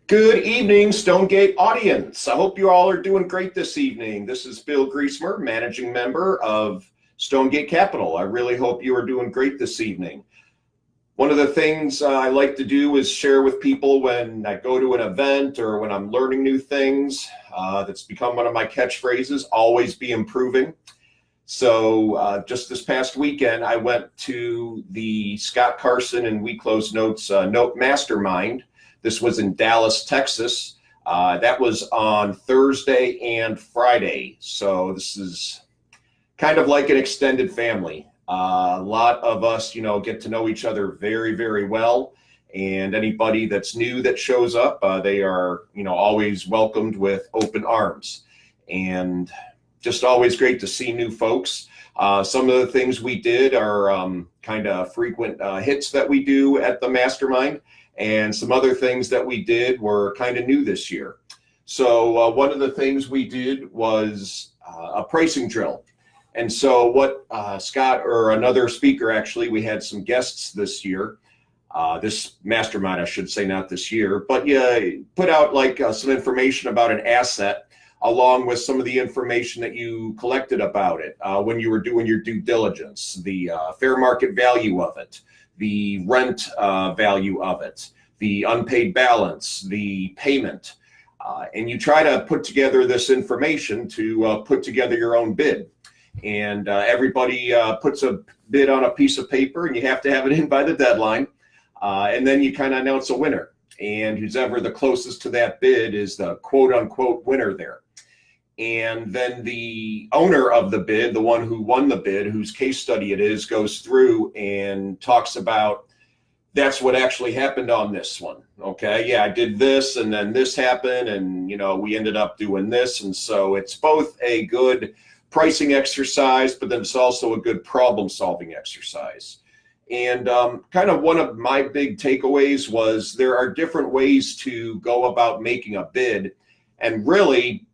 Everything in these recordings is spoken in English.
Good evening, Stonegate audience. I hope you all are doing great this evening. This is Bill Griesmer, managing member of Stonegate Capital. I really hope you are doing great this evening. One of the things I like to do is share with people when I go to an event or when I'm learning new things. That's become one of my catchphrases, always be improving. So just this past weekend, I went to the Scott Carson and We Close Notes Note Mastermind. This was in Dallas, Texas. That was on Thursday and Friday. So this is kind of like an extended family. A lot of us, get to know each other very, very well. And anybody that's new that shows up, they are, always welcomed with open arms. And just always great to see new folks. Some of the things we did are kind of frequent hits that we do at the Mastermind. And some other things that we did were kind of new this year. So one of the things we did was a pricing drill. And so what Scott, or another speaker, actually, we had some guests this year, this Mastermind, I should say, not this year, but put out like some information about an asset along with some of the information that you collected about it when you were doing your due diligence, the fair market value of it, the rent value of it, the unpaid balance, the payment, and you try to put together this information to put together your own bid. And everybody puts a bid on a piece of paper, and you have to have it in by the deadline. And then you kind of announce a winner. And who's ever the closest to that bid is the quote unquote winner there. And then the owner of the bid, the one who won the bid, whose case study it is, goes through and talks about that's what actually happened on this one. Okay, yeah, I did this and then this happened and, we ended up doing this. And so it's both a good pricing exercise, but then it's also a good problem solving exercise. And kind of one of my big takeaways was there are different ways to go about making a bid. And really,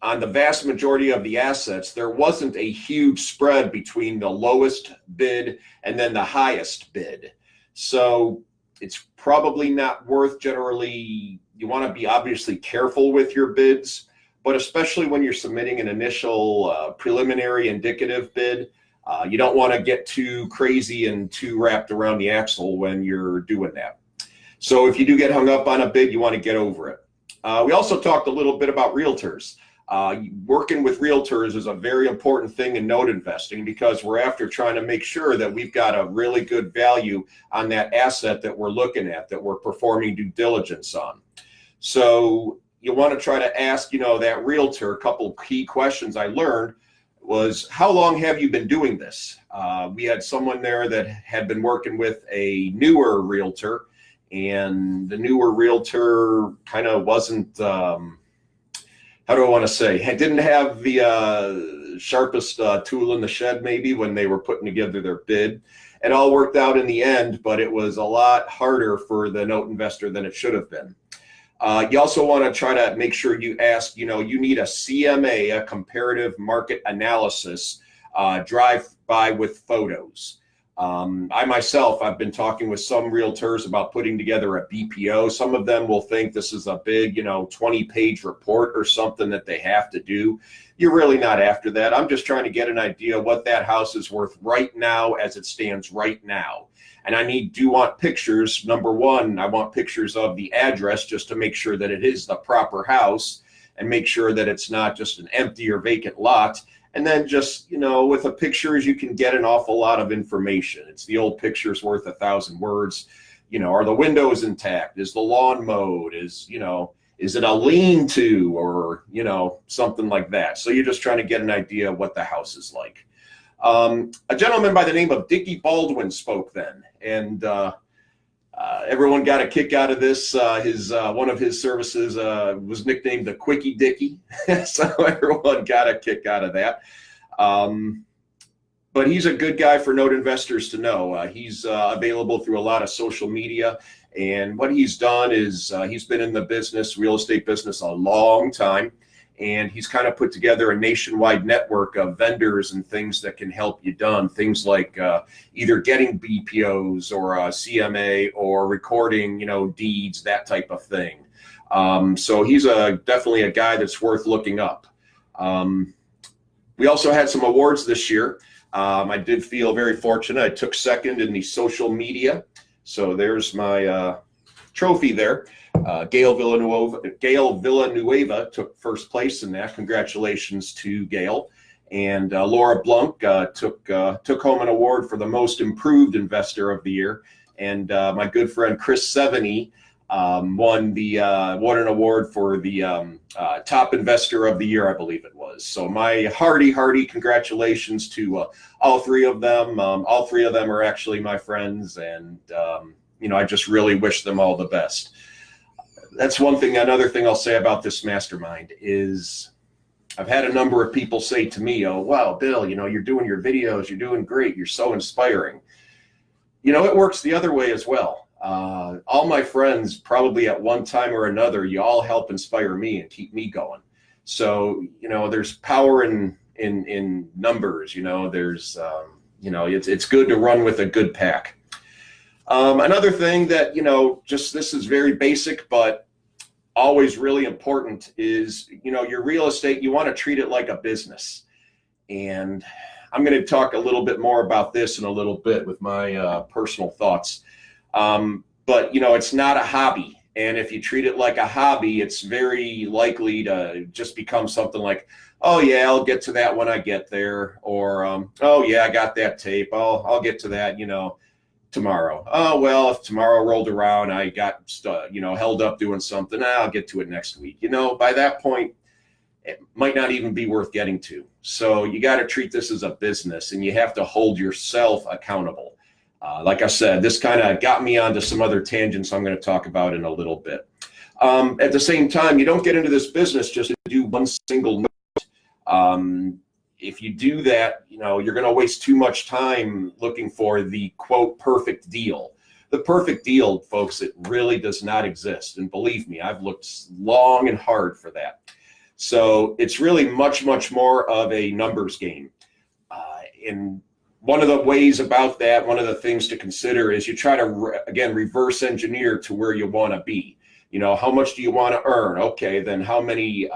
on the vast majority of the assets, there wasn't a huge spread between the lowest bid and then the highest bid. So it's probably not worth generally, you want to be obviously careful with your bids, but especially when you're submitting an initial preliminary indicative bid, you don't want to get too crazy and too wrapped around the axle when you're doing that. So if you do get hung up on a bid, you want to get over it. We also talked a little bit about realtors. Working with realtors is a very important thing in note investing because we're after trying to make sure that we've got a really good value on that asset that we're looking at, that we're performing due diligence on. So you want to try to ask, that realtor, a couple of key questions I learned was, how long have you been doing this? We had someone there that had been working with a newer realtor, and the newer realtor kind of wasn't, how do I want to say? Didn't have the sharpest tool in the shed maybe when they were putting together their bid. It all worked out in the end, but it was a lot harder for the note investor than it should have been. You also want to try to make sure you ask, you need a CMA, a comparative market analysis, drive-by with photos. I myself, I've been talking with some realtors about putting together a BPO. Some of them will think this is a big, 20-page report or something that they have to do. You're really not after that. I'm just trying to get an idea what that house is worth right now as it stands right now. And I do want pictures. Number one, I want pictures of the address just to make sure that it is the proper house and make sure that it's not just an empty or vacant lot. And then just, with the pictures, you can get an awful lot of information. It's the old picture's worth 1,000 words. Are the windows intact? Is the lawn mowed? Is it a lean-to or, something like that? So you're just trying to get an idea of what the house is like. A gentleman by the name of Dickie Baldwin spoke then, and everyone got a kick out of this. One of his services was nicknamed the Quickie Dickie, so everyone got a kick out of that. But he's a good guy for note investors to know. He's available through a lot of social media, and what he's done is he's been in the real estate business a long time, And he's kind of put together a nationwide network of vendors and things that can help you done. Things like either getting BPOs or CMA or recording, deeds, that type of thing. So he's definitely a guy that's worth looking up. We also had some awards this year. I did feel very fortunate. I took second in the social media. So there's my trophy there. Gail Villanueva took first place in that. Congratulations to Gail. And Laura Blunk took home an award for the most improved investor of the year. And my good friend Chris Seveny won an award for the top investor of the year, I believe it was. So my hearty congratulations to all three of them. All three of them are actually my friends, and I just really wish them all the best. That's one thing. Another thing I'll say about this mastermind is I've had a number of people say to me, "Oh, wow, Bill, you're doing your videos, you're doing great, you're so inspiring." It works the other way as well. All my friends, probably at one time or another, you all help inspire me and keep me going. So, there's power in numbers. There's, it's good to run with a good pack. Another thing that, this is very basic, but always really important is, your real estate, you want to treat it like a business. And I'm going to talk a little bit more about this in a little bit with my personal thoughts. But, it's not a hobby. And if you treat it like a hobby, it's very likely to just become something like, oh, yeah, I'll get to that when I get there. Or, oh, yeah, I got that tape. I'll get to that, tomorrow. Oh, well, if tomorrow rolled around, I got, held up doing something, I'll get to it next week. By that point, it might not even be worth getting to. So you got to treat this as a business, and you have to hold yourself accountable. Like I said, this kind of got me onto some other tangents I'm going to talk about in a little bit. At the same time, you don't get into this business just to do one single note. If you do that, you're going to waste too much time looking for the quote perfect deal. The perfect deal, folks, it really does not exist. And believe me, I've looked long and hard for that. So it's really much more of a numbers game. And one of the ways about that, one of the things to consider is you try to, again, reverse engineer to where you want to be. How much do you want to earn? Okay, then how many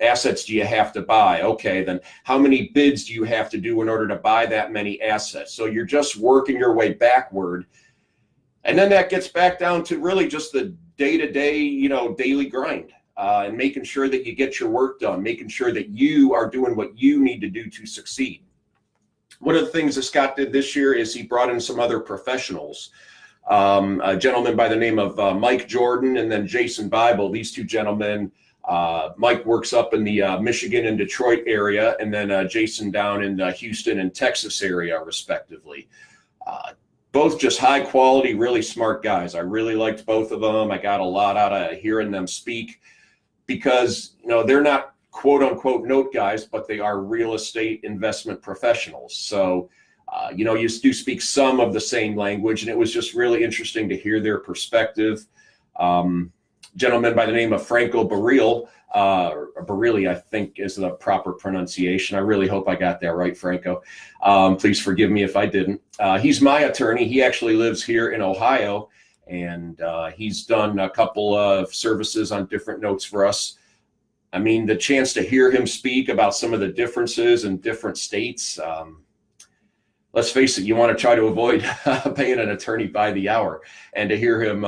assets do you have to buy? Okay, then how many bids do you have to do in order to buy that many assets? So you're just working your way backward. And then that gets back down to really just the day-to-day, daily grind, and making sure that you get your work done, making sure that you are doing what you need to do to succeed. One of the things that Scott did this year is he brought in some other professionals, a gentleman by the name of Mike Jordan and then Jason Bible. These two gentlemen, Mike works up in the Michigan and Detroit area, and then Jason down in the Houston and Texas area, respectively. Both just high quality, really smart guys. I really liked both of them. I got a lot out of hearing them speak because, they're not quote unquote note guys, but they are real estate investment professionals. So, you do speak some of the same language, and it was just really interesting to hear their perspective. Gentleman by the name of Franco Barile, Barile, I think is the proper pronunciation. I really hope I got that right, Franco. Please forgive me if I didn't. He's my attorney. He actually lives here in Ohio, and he's done a couple of services on different notes for us. I mean, the chance to hear him speak about some of the differences in different states, let's face it, you want to try to avoid paying an attorney by the hour. And to hear him,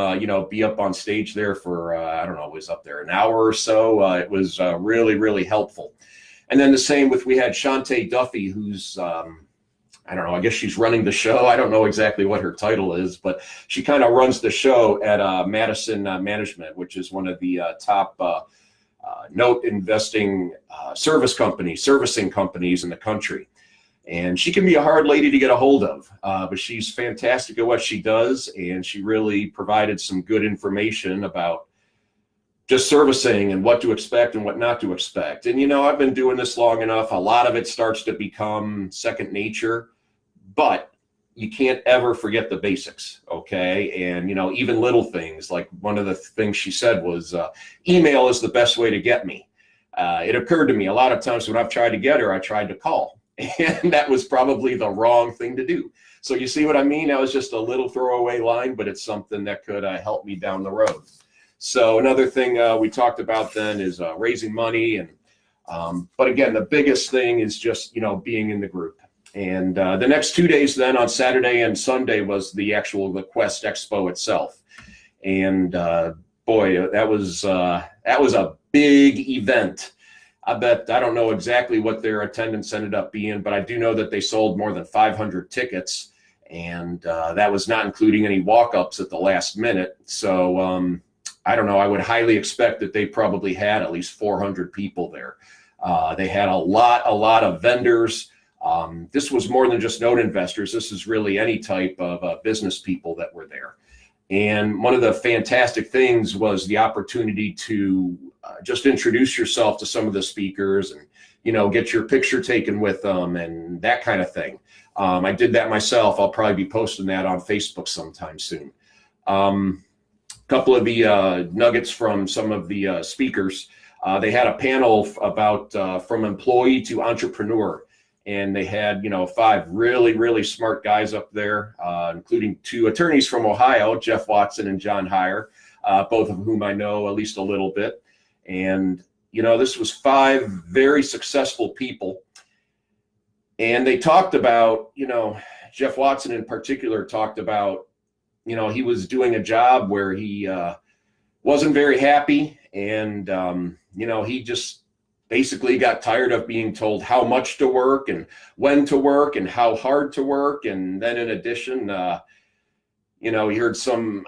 be up on stage there for, it was up there an hour or so. It was really helpful. And then the same we had Shantae Duffy, who's, I guess she's running the show. I don't know exactly what her title is, but she kind of runs the show at Madison Management, which is one of the top note investing servicing companies in the country. And she can be a hard lady to get a hold of, but she's fantastic at what she does. And she really provided some good information about just servicing and what to expect and what not to expect. And, I've been doing this long enough. A lot of it starts to become second nature, but you can't ever forget the basics. Okay. And, even little things like one of the things she said was email is the best way to get me. It occurred to me a lot of times when I've tried to get her, I tried to call, and that was probably the wrong thing to do. So you see what I mean? That was just a little throwaway line, but it's something that could help me down the road. So another thing we talked about then is raising money. And but again, the biggest thing is just, being in the group. And the next 2 days then, on Saturday and Sunday, was the QuestExpo itself. And boy, that was a big event. I don't know exactly what their attendance ended up being, but I do know that they sold more than 500 tickets, and that was not including any walk-ups at the last minute. So I don't know, I would highly expect that they probably had at least 400 people there. They had a lot of vendors. This was more than just note investors. This is really any type of business people that were there. And one of the fantastic things was the opportunity to just introduce yourself to some of the speakers and, get your picture taken with them and that kind of thing. I did that myself. I'll probably be posting that on Facebook sometime soon. Couple of the nuggets from some of the speakers. They had a panel about from employee to entrepreneur. And they had, 5 really smart guys up there, including 2 attorneys from Ohio, Jeff Watson and John Heyer, both of whom I know at least a little bit. And, this was 5 very successful people. And they talked about, Jeff Watson in particular talked about, he was doing a job where he wasn't very happy. And, he just basically got tired of being told how much to work and when to work and how hard to work. And then in addition, he heard some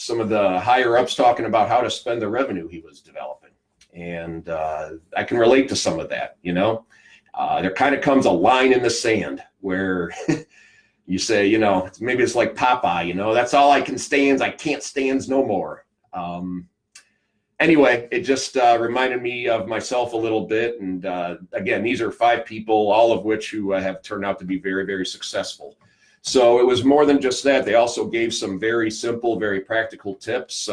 of the higher ups talking about how to spend the revenue he was developing. And I can relate to some of that, there kind of comes a line in the sand where you say, maybe it's like Popeye, that's all I can stands. I can't stands no more. Anyway, it just reminded me of myself a little bit. And again, these are 5 people, all of which who have turned out to be very successful. So it was more than just that. They also gave some very simple, very practical tips.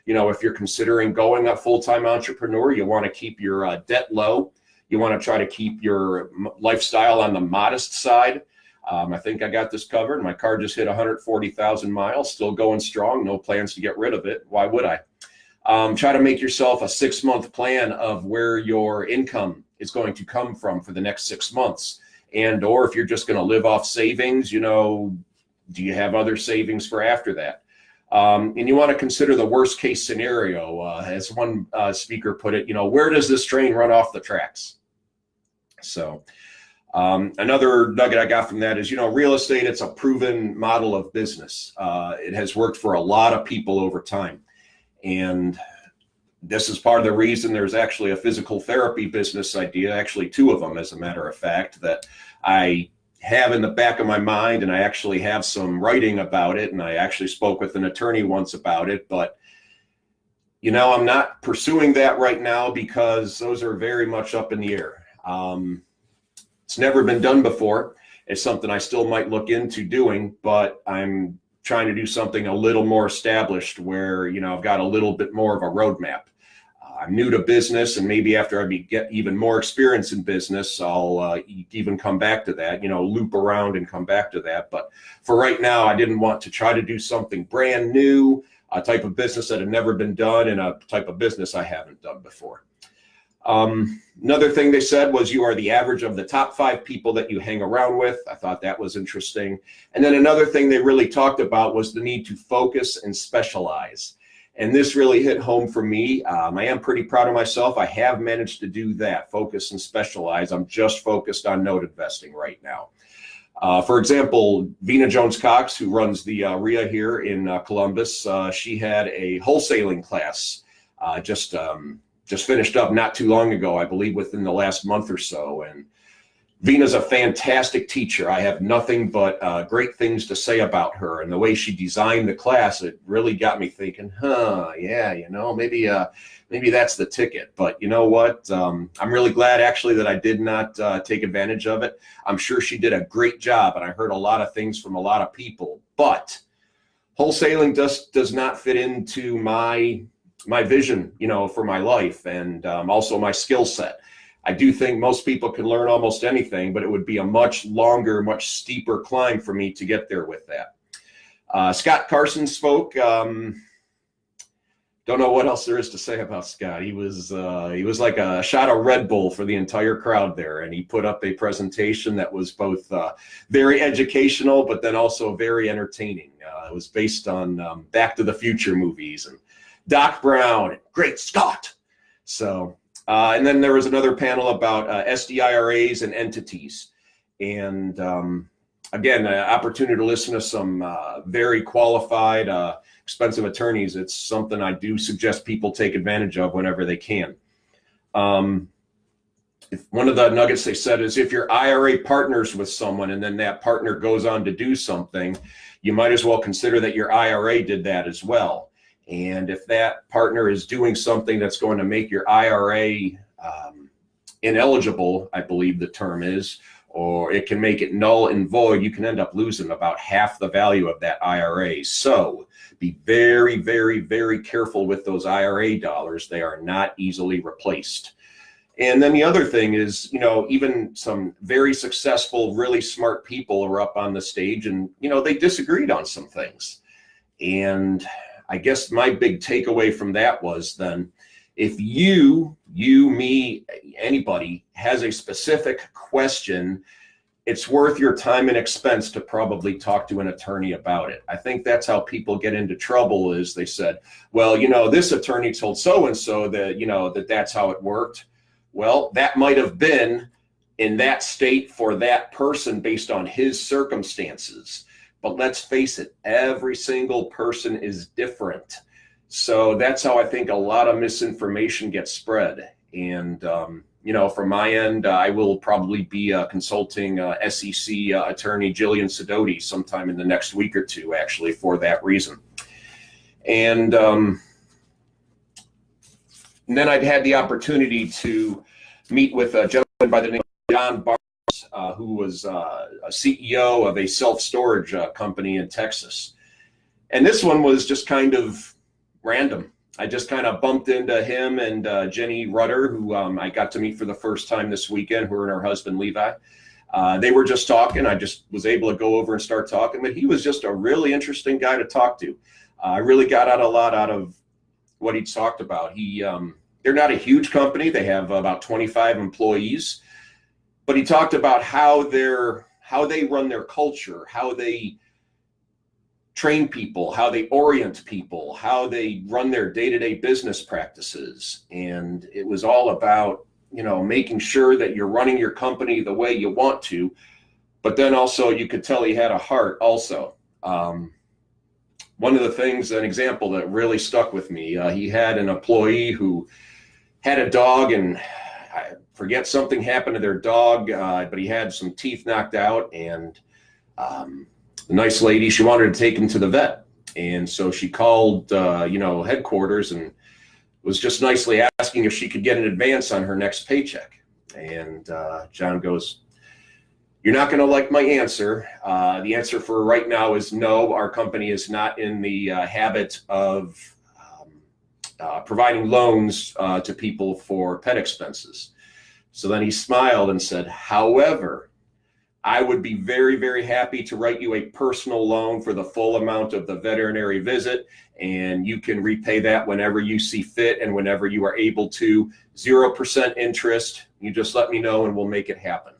If you're considering going a full-time entrepreneur, you want to keep your debt low. You want to try to keep your lifestyle on the modest side. I think I got this covered. My car just hit 140,000 miles, still going strong. No plans to get rid of it. Why would I? Try to make yourself a 6-month plan of where your income is going to come from for the next 6 months. And, or if you're just going to live off savings, do you have other savings for after that? And you want to consider the worst case scenario. As one speaker put it, where does this train run off the tracks? So another nugget I got from that is, real estate, it's a proven model of business. It has worked for a lot of people over time. And this is part of the reason there's actually a physical therapy business idea, actually 2 of them, as a matter of fact, that I have in the back of my mind, and I actually have some writing about it. And I actually spoke with an attorney once about it, but, I'm not pursuing that right now because those are very much up in the air. It's never been done before. It's something I still might look into doing, but I'm trying to do something a little more established where, I've got a little bit more of a roadmap. I'm new to business, and maybe after I get even more experience in business, I'll even come back to that, loop around and come back to that. But for right now, I didn't want to try to do something brand new, a type of business that had never been done, and a type of business I haven't done before. Another thing they said was you are the average of the top 5 people that you hang around with. I thought that was interesting. And then another thing they really talked about was the need to focus and specialize. And this really hit home for me. I am pretty proud of myself. I have managed to do that, focus and specialize. I'm just focused on note investing right now. For example, Vina Jones-Cox, who runs the IRA here in Columbus, she had a wholesaling class just finished up not too long ago, I believe within the last month or so. And Vina's a fantastic teacher. I have nothing but great things to say about her. And the way she designed the class, it really got me thinking, maybe that's the ticket. But you know what? I'm really glad actually that I did not take advantage of it. I'm sure she did a great job, and I heard a lot of things from a lot of people. But wholesaling does not fit into my my vision, for my life, and also my skill set. I do think most people can learn almost anything, but it would be a much longer, much steeper climb for me to get there with that. Scott Carson spoke. Don't know what else there is to say about Scott. He was like a shot of Red Bull for the entire crowd there, and he put up a presentation that was both very educational, but then also very entertaining. It was based on Back to the Future movies and Doc Brown, Great Scott. So, and then there was another panel about SDIRAs and entities, and again, an opportunity to listen to some very qualified, expensive attorneys. It's something I do suggest people take advantage of whenever they can. If one of the nuggets they said is if your IRA partners with someone and then that partner goes on to do something, you might as well consider that your IRA did that as well. And if that partner is doing something that's going to make your IRA ineligible, I believe the term is, or it can make it null and void, you can end up losing about half the value of that IRA. So be very, very, very careful with those IRA dollars. They are not easily replaced. And then the other thing is, even some very successful, really smart people are up on the stage and, they disagreed on some things. And I guess my big takeaway from that was then, if you, me, anybody has a specific question, it's worth your time and expense to probably talk to an attorney about it. I think that's how people get into trouble is they said, well, this attorney told so-and-so that, that's how it worked. Well, that might have been in that state for that person based on his circumstances. But let's face it, every single person is different. So that's how I think a lot of misinformation gets spread. And, from my end, I will probably be consulting SEC attorney Jillian Sidoti sometime in the next week or two, actually, for that reason. And then I'd had the opportunity to meet with a gentleman by the name of John Barnes, who was a CEO of a self-storage company in Texas. And this one was just kind of random. I just kind of bumped into him and Jenny Rudder, who I got to meet for the first time this weekend, her and her husband, Levi. They were just talking. I just was able to go over and start talking, but he was just a really interesting guy to talk to. I really got a lot out of what he talked about. They're not a huge company. They have about 25 employees, but he talked about how they run their culture, how they train people, how they orient people, how they run their day-to-day business practices. And it was all about, making sure that you're running your company the way you want to, but then also you could tell he had a heart also. One of the things, an example that really stuck with me, he had an employee who had a dog, and I forget something happened to their dog, but he had some teeth knocked out, and the nice lady, she wanted to take him to the vet. And so she called, headquarters and was just nicely asking if she could get an advance on her next paycheck. And John goes, "You're not going to like my answer. The answer for right now is no. Our company is not in the habit of providing loans to people for pet expenses." So then he smiled and said, "However, I would be very, very happy to write you a personal loan for the full amount of the veterinary visit, and you can repay that whenever you see fit and whenever you are able to. 0% interest. You just let me know and we'll make it happen."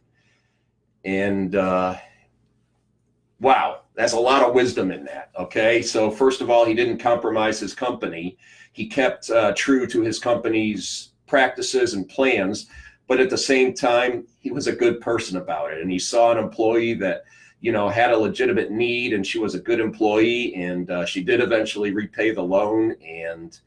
And wow, that's a lot of wisdom in that. Okay, so first of all, he didn't compromise his company. He kept true to his company's practices and plans. But at the same time, he was a good person about it. And he saw an employee that, had a legitimate need, and she was a good employee, and she did eventually repay the loan. And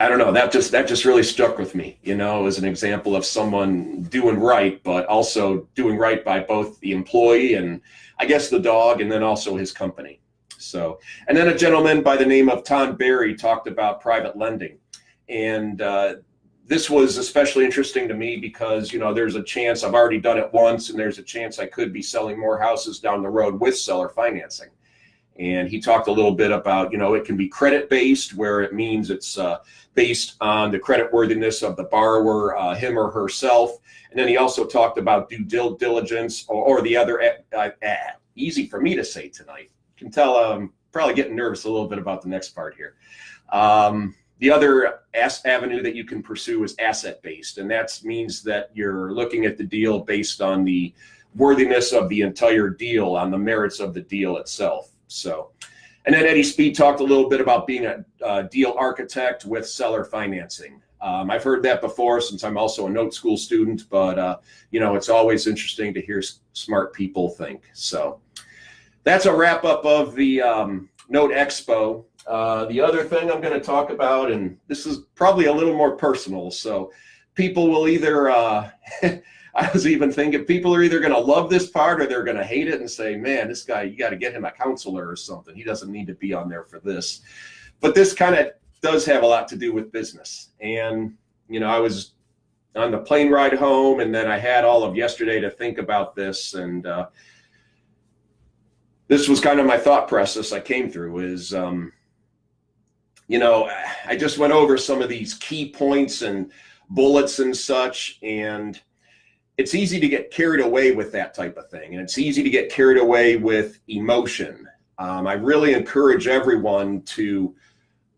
I don't know, that just really stuck with me, as an example of someone doing right, but also doing right by both the employee and I guess the dog, and then also his company. So, and then a gentleman by the name of Tom Berry talked about private lending. And this was especially interesting to me because, there's a chance I've already done it once, and there's a chance I could be selling more houses down the road with seller financing. And he talked a little bit about, it can be credit based, where it means it's based on the credit worthiness of the borrower, him or herself. And then he also talked about due diligence or the other, easy for me to say tonight. You can tell I'm probably getting nervous a little bit about the next part here. The other avenue that you can pursue is asset based. And that means that you're looking at the deal based on the worthiness of the entire deal, on the merits of the deal itself. So, and then Eddie Speed talked a little bit about being a deal architect with seller financing. I've heard that before, since I'm also a note school student, but it's always interesting to hear smart people think. So that's a wrap up of the Note Expo. The other thing I'm going to talk about, and this is probably a little more personal, so people will either I was even thinking people are either going to love this part or they're going to hate it and say, man, this guy, you got to get him a counselor or something. He doesn't need to be on there for this. But this kind of does have a lot to do with business. And, I was on the plane ride home, and then I had all of yesterday to think about this. And this was kind of my thought process I came through is, I just went over some of these key points and bullets and such, and it's easy to get carried away with that type of thing. And it's easy to get carried away with emotion. I really encourage everyone to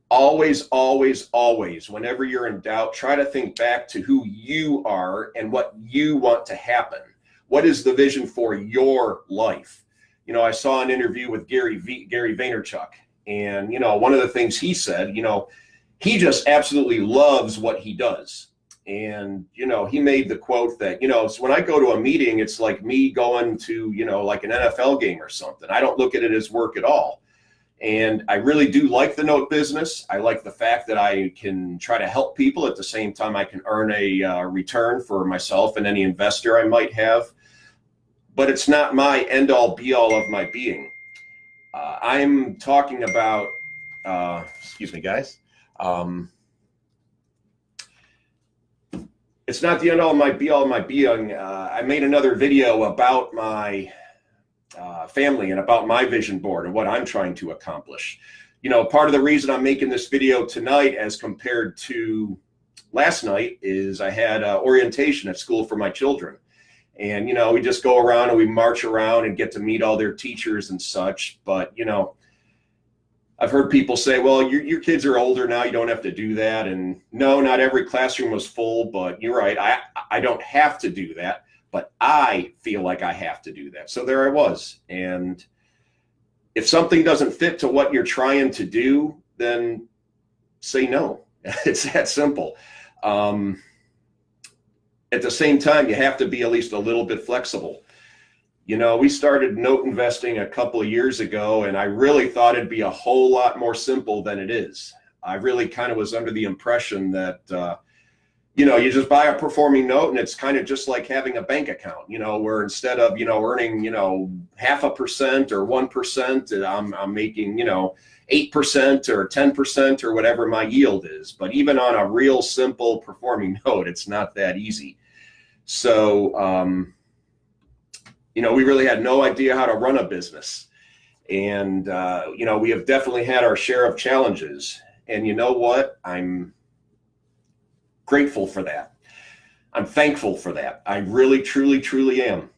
always, whenever you're in doubt, try to think back to who you are and what you want to happen. What is the vision for your life? I saw an interview with Gary Vaynerchuk, and, one of the things he said, he just absolutely loves what he does. And, he made the quote that, so when I go to a meeting, it's like me going to, like an NFL game or something. I don't look at it as work at all. And I really do like the note business. I like the fact that I can try to help people. At the same time, I can earn a return for myself and any investor I might have. But it's not my end all be all of my being. I'm talking about, excuse me, guys. It's not the end all of my be all of my being. I made another video about my family and about my vision board and what I'm trying to accomplish. Part of the reason I'm making this video tonight as compared to last night is I had orientation at school for my children. And, we just go around and we march around and get to meet all their teachers and such. But, I've heard people say, well, your kids are older now, you don't have to do that. And no, not every classroom was full, but you're right. I don't have to do that, but I feel like I have to do that. So there I was. And if something doesn't fit to what you're trying to do, then say no. It's that simple. At the same time, you have to be at least a little bit flexible. We started note investing a couple of years ago, and I really thought it'd be a whole lot more simple than it is. I really kind of was under the impression that, you just buy a performing note, and it's kind of just like having a bank account, where instead of, earning, 0.5% or 1%, I'm making, 8% or 10% or whatever my yield is. But even on a real simple performing note, it's not that easy. So, we really had no idea how to run a business. And, we have definitely had our share of challenges. And you know what? I'm grateful for that. I'm thankful for that. I really, truly am.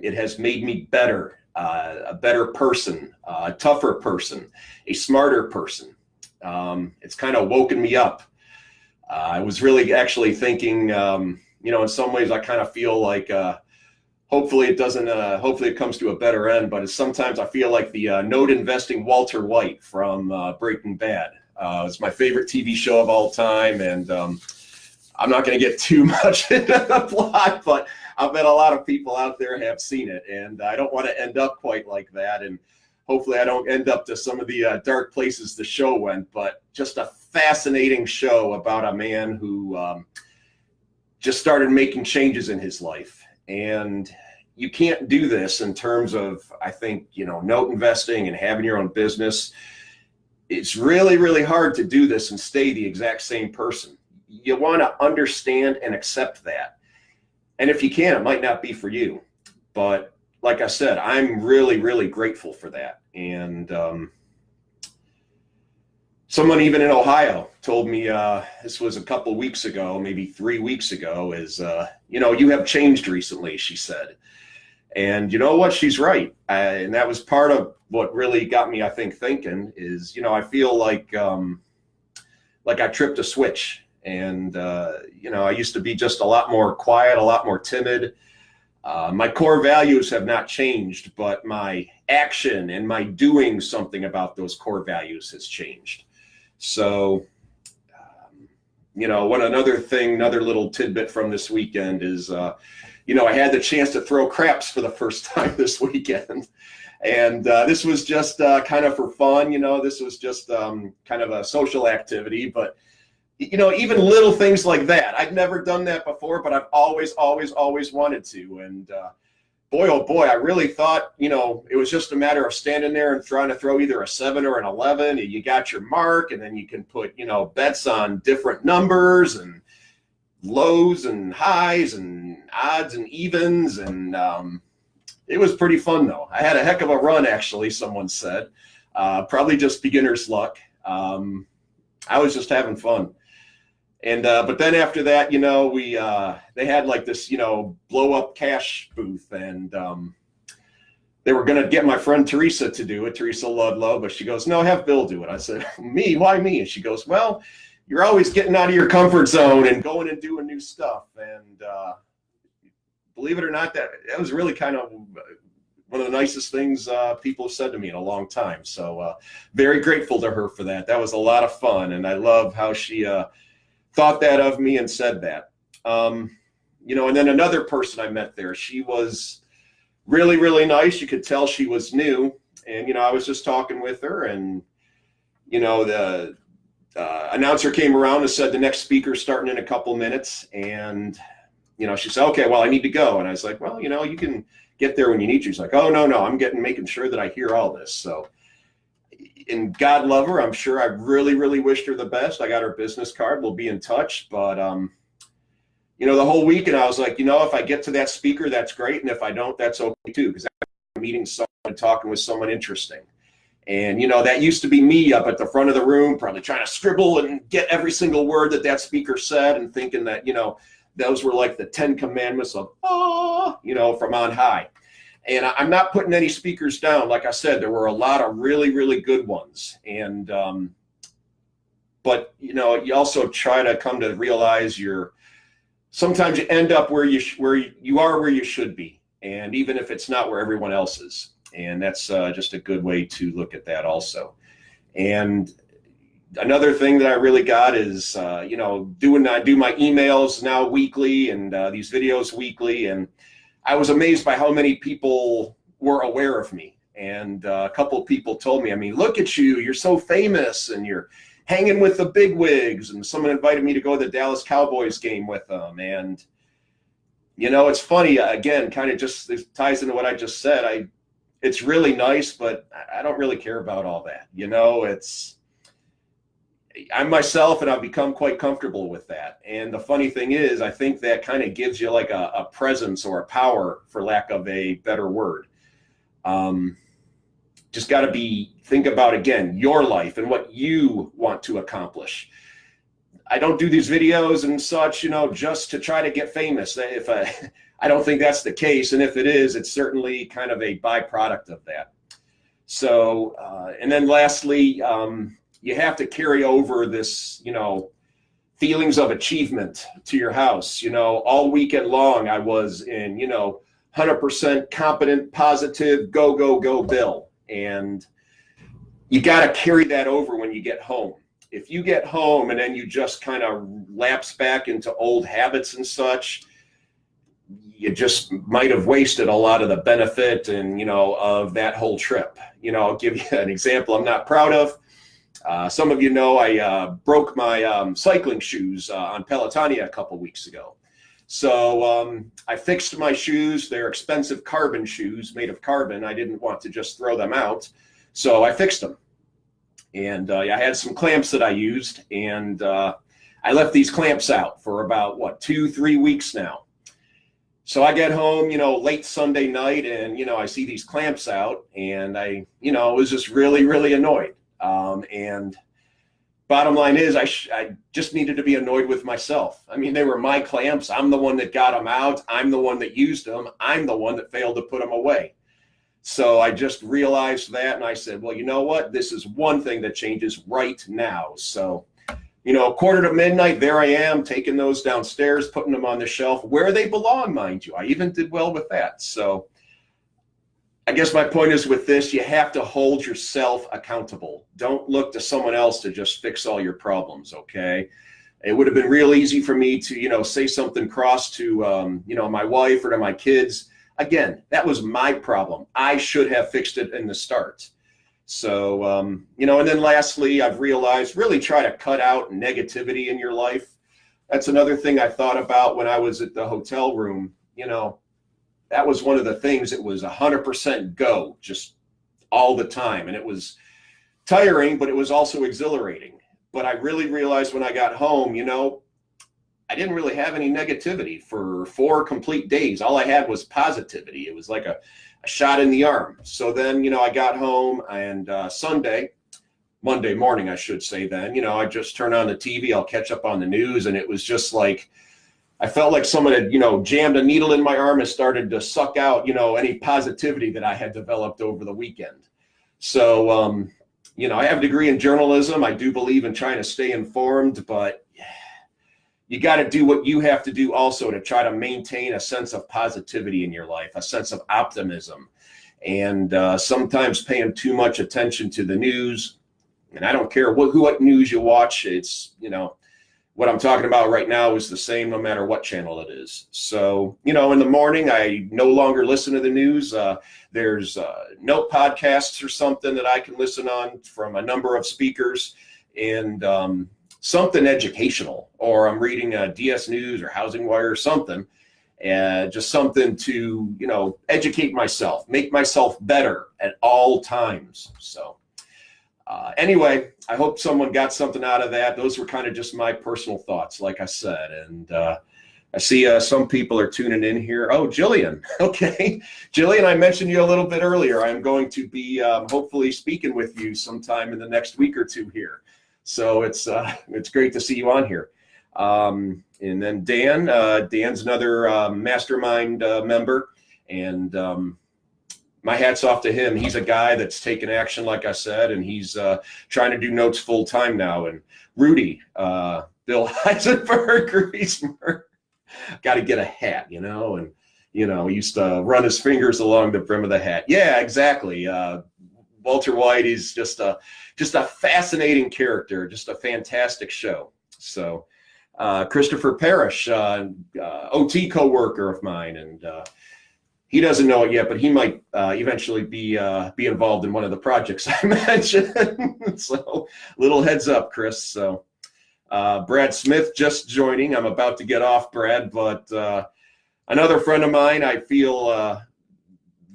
It has made me better, a better person, a tougher person, a smarter person. It's kind of woken me up. I was really actually thinking, in some ways I kind of feel like, hopefully it comes to a better end, but sometimes I feel like the note investing Walter White from Breaking Bad. It's my favorite TV show of all time, and I'm not going to get too much into the plot, but I bet a lot of people out there have seen it, and I don't want to end up quite like that, and hopefully I don't end up to some of the dark places the show went, but just a fascinating show about a man who just started making changes in his life. And you can't do this in terms of, I think, note investing and having your own business. It's really, really hard to do this and stay the exact same person. You want to understand and accept that. And if you can, it might not be for you. But like I said, I'm really, really grateful for that. And someone even in Ohio told me, this was a couple weeks ago, maybe 3 weeks ago, you have changed recently, she said. And you know what? She's right. And that was part of what really got me, I think, thinking is, I feel like I tripped a switch. And, I used to be just a lot more quiet, a lot more timid. My core values have not changed, but my action and my doing something about those core values has changed. So, another little tidbit from this weekend is, I had the chance to throw craps for the first time this weekend. And this was just kind of for fun, this was just kind of a social activity. But, even little things like that, I've never done that before, but I've always wanted to. And boy, oh boy, I really thought, it was just a matter of standing there and trying to throw either a 7 or an 11. And you got your mark, and then you can put, bets on different numbers and lows and highs and odds and evens. And it was pretty fun, though. I had a heck of a run, actually, someone said. Probably just beginner's luck. I was just having fun. And but then after that, they had like this, blow up cash booth, and they were going to get my friend Teresa to do it, Teresa Ludlow, but she goes, no, have Bill do it. I said, me? Why me? And she goes, well, you're always getting out of your comfort zone and going and doing new stuff. And believe it or not, that was really kind of one of the nicest things people have said to me in a long time. So very grateful to her for that. That was a lot of fun. And I love how she thought that of me and said that. And then another person I met there, she was really, really nice. You could tell she was new. And, I was just talking with her, and, the announcer came around and said the next speaker's starting in a couple minutes. And, she said, okay, well, I need to go. And I was like, well, you can get there when you need to. She's like, oh, no, I'm making sure that I hear all this. So, and God love her, I'm sure I really, really wished her the best. I got her business card. We'll be in touch. But, the whole week, and I was like, if I get to that speaker, that's great. And if I don't, that's okay too, because I'm meeting someone, talking with someone interesting. And, that used to be me up at the front of the room, probably trying to scribble and get every single word that speaker said, and thinking that, those were like the 10 commandments of, from on high. And I'm not putting any speakers down. Like I said, there were a lot of really, really good ones. And, but, you also try to come to realize sometimes you end up where you are where you should be. And even if it's not where everyone else is. And that's just a good way to look at that also. And another thing that I really got is, I do my emails now weekly, and these videos weekly. And I was amazed by how many people were aware of me. And a couple of people told me, look at you, you're so famous and you're hanging with the big wigs. And someone invited me to go to the Dallas Cowboys game with them. And, it's funny, again, kind of just it ties into what I just said. It's really nice, but I don't really care about all that. I'm myself, and I've become quite comfortable with that. And the funny thing is, I think that kind of gives you like a presence or a power, for lack of a better word. Just got to think about, again, your life and what you want to accomplish. I don't do these videos and such, just to try to get famous. I don't think that's the case. And if it is, it's certainly kind of a byproduct of that. So, and then lastly, you have to carry over this, feelings of achievement to your house. All weekend long, I was in, 100% competent, positive, go, Bill. And you got to carry that over when you get home. If you get home and then you just kind of lapse back into old habits and such, you just might have wasted a lot of the benefit and, of that whole trip. I'll give you an example I'm not proud of. Some of you know I broke my cycling shoes on Pelotonia a couple weeks ago. So I fixed my shoes. They're expensive carbon shoes made of carbon. I didn't want to just throw them out. So I fixed them. And I had some clamps that I used. And I left these clamps out for about, 2-3 weeks now. So I get home, late Sunday night, and, I see these clamps out, and I was just really, really annoyed. And bottom line is I just needed to be annoyed with myself. I mean, they were my clamps. I'm the one that got them out. I'm the one that used them. I'm the one that failed to put them away. So I just realized that, and I said, well, you know what? This is one thing that changes right now. So, 1:45, there I am, taking those downstairs, putting them on the shelf where they belong, mind you. I even did well with that. So I guess my point is with this, you have to hold yourself accountable. Don't look to someone else to just fix all your problems, okay? It would have been real easy for me to, say something cross to, my wife or to my kids. Again, that was my problem. I should have fixed it in the start. So, and then lastly, I've realized really try to cut out negativity in your life. That's another thing I thought about when I was at the hotel room. That was one of the things. It was 100% go, just all the time. And it was tiring, but it was also exhilarating. But I really realized when I got home, I didn't really have any negativity for 4 complete days. All I had was positivity. It was like a shot in the arm. So then, I got home, and Monday morning, I should say then, I just turn on the TV, I'll catch up on the news. And it was just like, I felt like someone had, jammed a needle in my arm and started to suck out, any positivity that I had developed over the weekend. So, I have a degree in journalism. I do believe in trying to stay informed, but you got to do what you have to do also to try to maintain a sense of positivity in your life, a sense of optimism. And sometimes paying too much attention to the news, and I don't care what news you watch, it's, what I'm talking about right now is the same no matter what channel it is. So, in the morning, I no longer listen to the news. There's no podcasts or something that I can listen on from a number of speakers, and something educational, or I'm reading DS News or Housing Wire or something, and just something to, educate myself, make myself better at all times. So anyway, I hope someone got something out of that. Those were kind of just my personal thoughts, like I said. And I see some people are tuning in here. Oh, Jillian. Okay. Jillian, I mentioned you a little bit earlier. I'm going to be hopefully speaking with you sometime in the next week or two here. So it's great to see you on here. And then Dan's another Mastermind member, and my hat's off to him. He's a guy that's taken action, like I said, and he's trying to do notes full time now. And Rudy, Bill Heisenberg, Griesmer, got to get a hat, and he used to run his fingers along the brim of the hat. Yeah, exactly. Walter White is just a fascinating character, just a fantastic show. So Christopher Parrish, OT co-worker of mine, and he doesn't know it yet, but he might eventually be involved in one of the projects I mentioned. So little heads up, Chris. So Brad Smith just joining. I'm about to get off, Brad, but another friend of mine I feel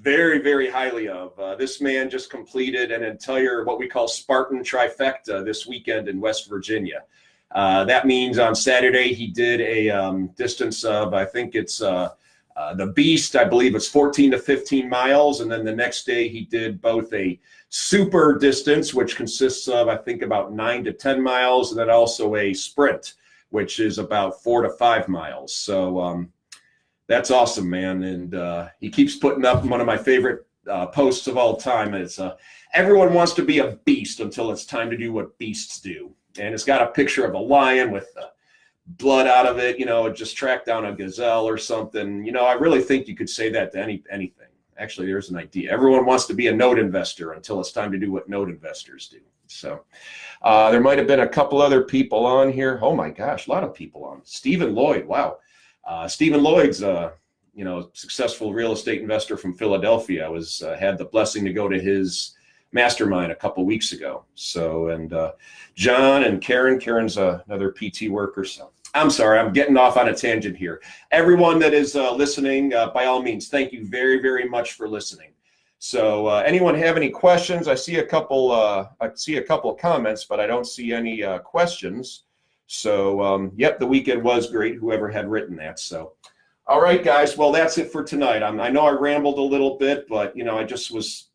very, very highly of. This man just completed an entire what we call Spartan trifecta this weekend in West Virginia. That means on Saturday he did a distance of, I think it's the Beast, I believe it's 14 to 15 miles. And then the next day he did both a super distance, which consists of, I think, about 9 to 10 miles, and then also a sprint, which is about 4 to 5 miles. So that's awesome, man. And he keeps putting up one of my favorite posts of all time. It's everyone wants to be a beast until it's time to do what beasts do. And it's got a picture of a lion with blood out of it, just track down a gazelle or something. I really think you could say that to anything. Actually, there's an idea. Everyone wants to be a note investor until it's time to do what note investors do. So there might have been a couple other people on here. Oh my gosh, a lot of people on. Stephen Lloyd, wow. Stephen Lloyd's successful real estate investor from Philadelphia. I had the blessing to go to his Mastermind a couple weeks ago. So, and John and Karen's another PT worker. So I'm sorry, I'm getting off on a tangent here. Everyone that is listening, by all means, thank you very, very much for listening. So anyone have any questions? I see a couple of comments, but I don't see any questions. So yep, the weekend was great, whoever had written that. So All right, guys. Well, that's it for tonight. I know I rambled a little bit, but I just was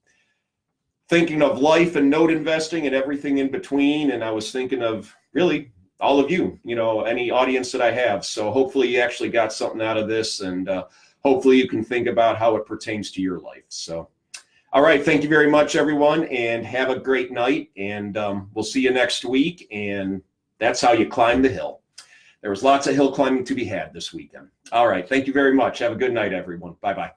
thinking of life and note investing and everything in between, and I was thinking of really all of you, any audience that I have. So hopefully you actually got something out of this, and hopefully you can think about how it pertains to your life. So, all right, thank you very much, everyone, and have a great night, and we'll see you next week, and that's how you climb the hill. There was lots of hill climbing to be had this weekend. All right, thank you very much. Have a good night, everyone. Bye-bye.